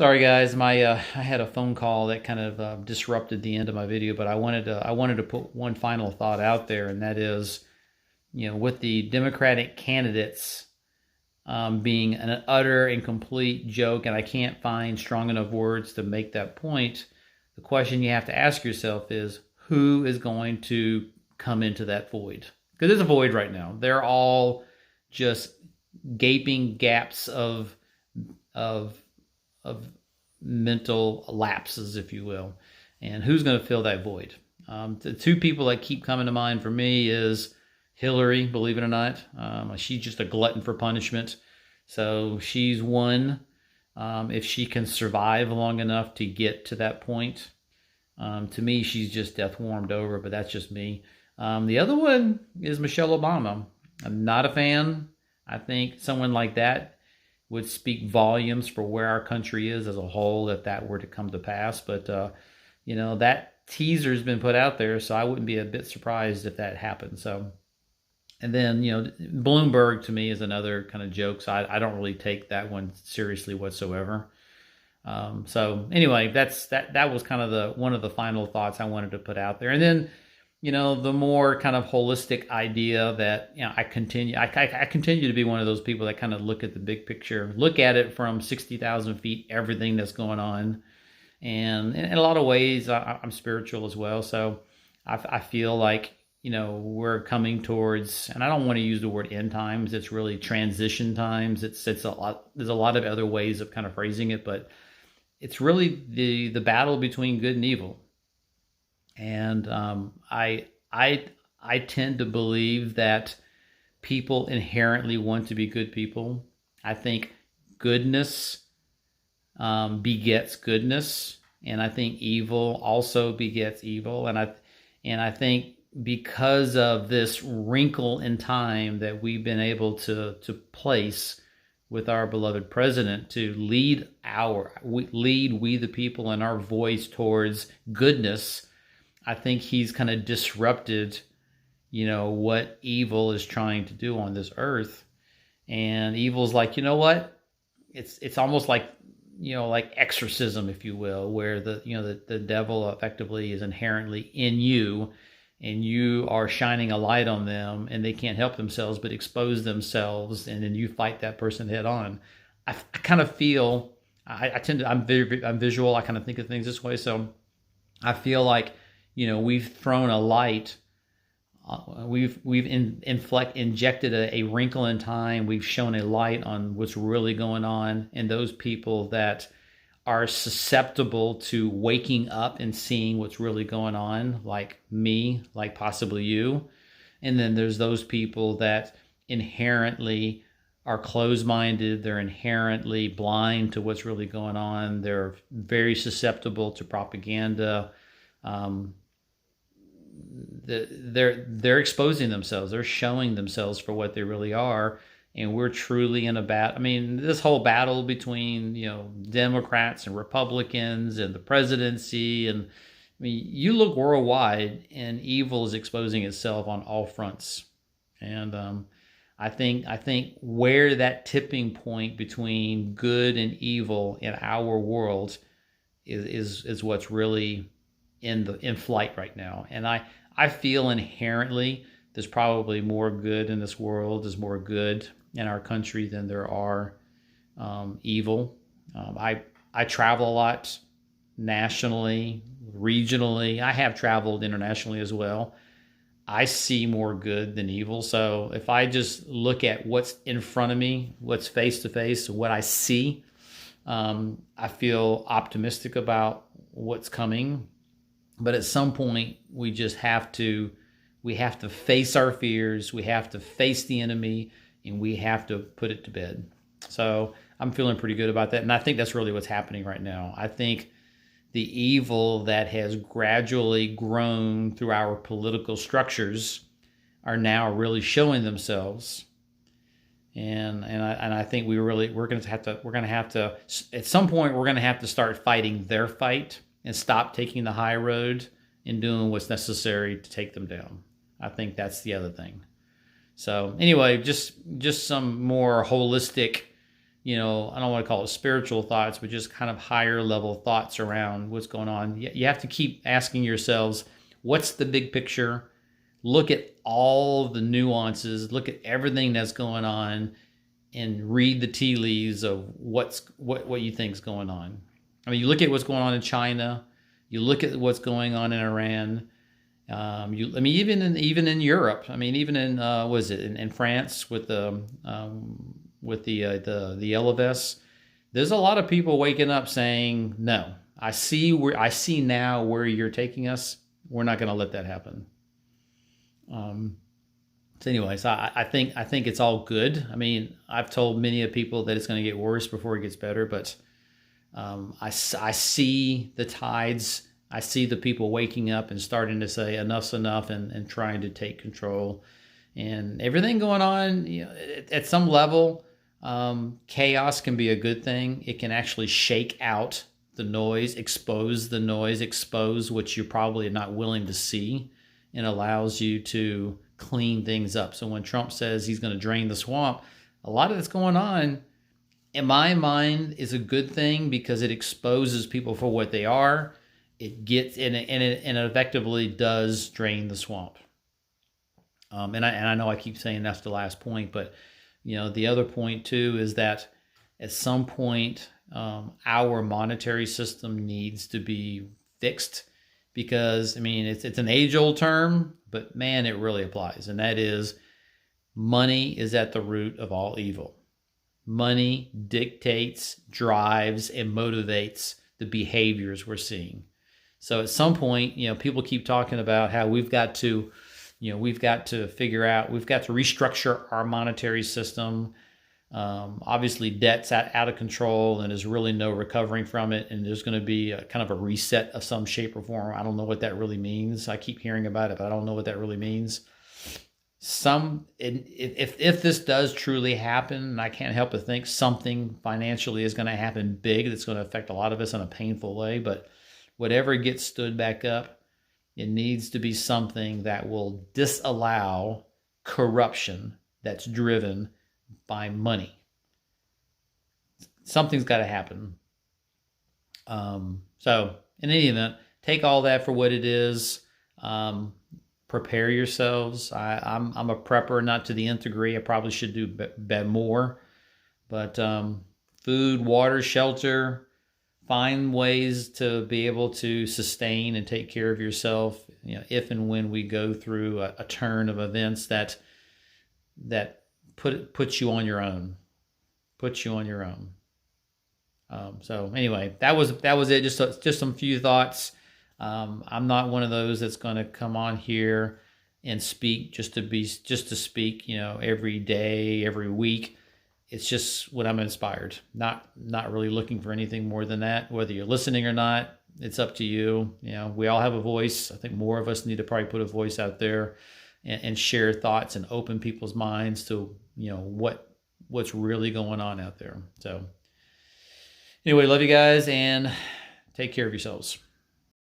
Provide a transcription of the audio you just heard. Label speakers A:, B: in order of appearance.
A: Sorry guys, my I had a phone call that kind of disrupted the end of my video, but I wanted to put one final thought out there, and that is, with the Democratic candidates being an utter and complete joke, and I can't find strong enough words to make that point. The question you have to ask yourself is, who is going to come into that void? Because there's a void right now. They're all just gaping gaps of of mental lapses, if you will. And who's going to fill that void? The two people that keep coming to mind for me is Hillary, believe it or not. She's just a glutton for punishment. So she's one. If she can survive long enough to get to that point, to me, she's just death warmed over, but that's just me. The other one is Michelle Obama. I'm not a fan. I think someone like that would speak volumes for where our country is as a whole if that were to come to pass. But, that teaser's been put out there, so I wouldn't be a bit surprised if that happened. So, and then, Bloomberg to me is another kind of joke, so I don't really take that one seriously whatsoever. So anyway, that was kind of one of the final thoughts I wanted to put out there. And then, the more kind of holistic idea that, I continue to be one of those people that kind of look at the big picture, look at it from 60,000 feet, everything that's going on. And in a lot of ways, I'm spiritual as well. So I feel like, we're coming towards, and I don't want to use the word end times. It's really transition times. It's a lot, there's a lot of other ways of kind of phrasing it, but it's really the battle between good and evil. And I tend to believe that people inherently want to be good people. I think goodness begets goodness, and I think evil also begets evil. And I think because of this wrinkle in time that we've been able to place with our beloved president to lead we the people and our voice towards goodness, I think he's kind of disrupted, what evil is trying to do on this earth. And evil's like, you know what? It's almost like, like exorcism, if you will, where the devil effectively is inherently in you, and you are shining a light on them, and they can't help themselves but expose themselves, and then you fight that person head on. I kind of feel, I'm visual. I kind of think of things this way. So I feel like, we've thrown a light, we've injected a wrinkle in time. We've shown a light on what's really going on, and those people that are susceptible to waking up and seeing what's really going on, like me, like possibly you. And then there's those people that inherently are closed-minded. They're inherently blind to what's really going on. They're very susceptible to propaganda. They're exposing themselves. They're showing themselves for what they really are. And we're truly in a battle. I mean, this whole battle between, Democrats and Republicans and the presidency. And I mean, you look worldwide and evil is exposing itself on all fronts. And I think where that tipping point between good and evil in our world is what's really in flight right now. And I feel inherently there's probably more good in this world. There's more good in our country than there are evil. I travel a lot nationally, regionally. I have traveled internationally as well. I see more good than evil. So if I just look at what's in front of me, what's face to face, what I see, I feel optimistic about what's coming. But at some point, we just have to face our fears. We have to face the enemy, and we have to put it to bed. So I'm feeling pretty good about that. And I think that's really what's happening right now. I think the evil that has gradually grown through our political structures are now really showing themselves. And I think we're going to have to at some point we're going to have to start fighting their fight and stop taking the high road and doing what's necessary to take them down. I think that's the other thing. So anyway, just some more holistic I don't want to call it spiritual thoughts, but just kind of higher level thoughts around what's going on. You have to keep asking yourselves, what's the big picture? Look at all the nuances, look at everything that's going on, and read the tea leaves of what you think is going on. I mean, you look at what's going on in China, you look at what's going on in Iran. Even in Europe. I mean, even in was it in France with the yellow vests. There's a lot of people waking up saying, "No, I see now where you're taking us. We're not going to let that happen." So, anyways, I think it's all good. I mean, I've told many of people that it's going to get worse before it gets better, but I see the tides. I see the people waking up and starting to say enough's enough and trying to take control, and everything going on. At some level, chaos can be a good thing. It can actually shake out the noise, expose what you're probably not willing to see, and allows you to clean things up. So when Trump says he's going to drain the swamp, a lot of that's going on, in my mind, is a good thing because it exposes people for what they are. It gets and it effectively does drain the swamp. And I know I keep saying that's the last point, but the other point too is that at some point our monetary system needs to be fixed, because I mean it's an age-old term, but man, it really applies, and that is money is at the root of all evil. Money dictates, drives, and motivates the behaviors we're seeing. So at some point, people keep talking about how we've got to figure out, we've got to restructure our monetary system. Obviously, debt's out of control, and there's really no recovering from it. And there's going to be a kind of a reset of some shape or form. I don't know what that really means. I keep hearing about it, but I don't know what that really means. If this does truly happen, and I can't help but think something financially is going to happen big that's going to affect a lot of us in a painful way, but whatever gets stood back up, it needs to be something that will disallow corruption that's driven by money. Something's got to happen. So in any event, take all that for what it is. Prepare yourselves. I'm a prepper, not to the nth degree. I probably should do more. But food, water, shelter, find ways to be able to sustain and take care of yourself, if and when we go through a turn of events that puts you on your own. So anyway, that was it. Just some few thoughts. I'm not one of those that's going to come on here and speak just to speak, every day, every week. It's just when I'm inspired, not really looking for anything more than that. Whether you're listening or not, it's up to you. We all have a voice. I think more of us need to probably put a voice out there and share thoughts and open people's minds to, what's really going on out there. So anyway, love you guys and take care of yourselves.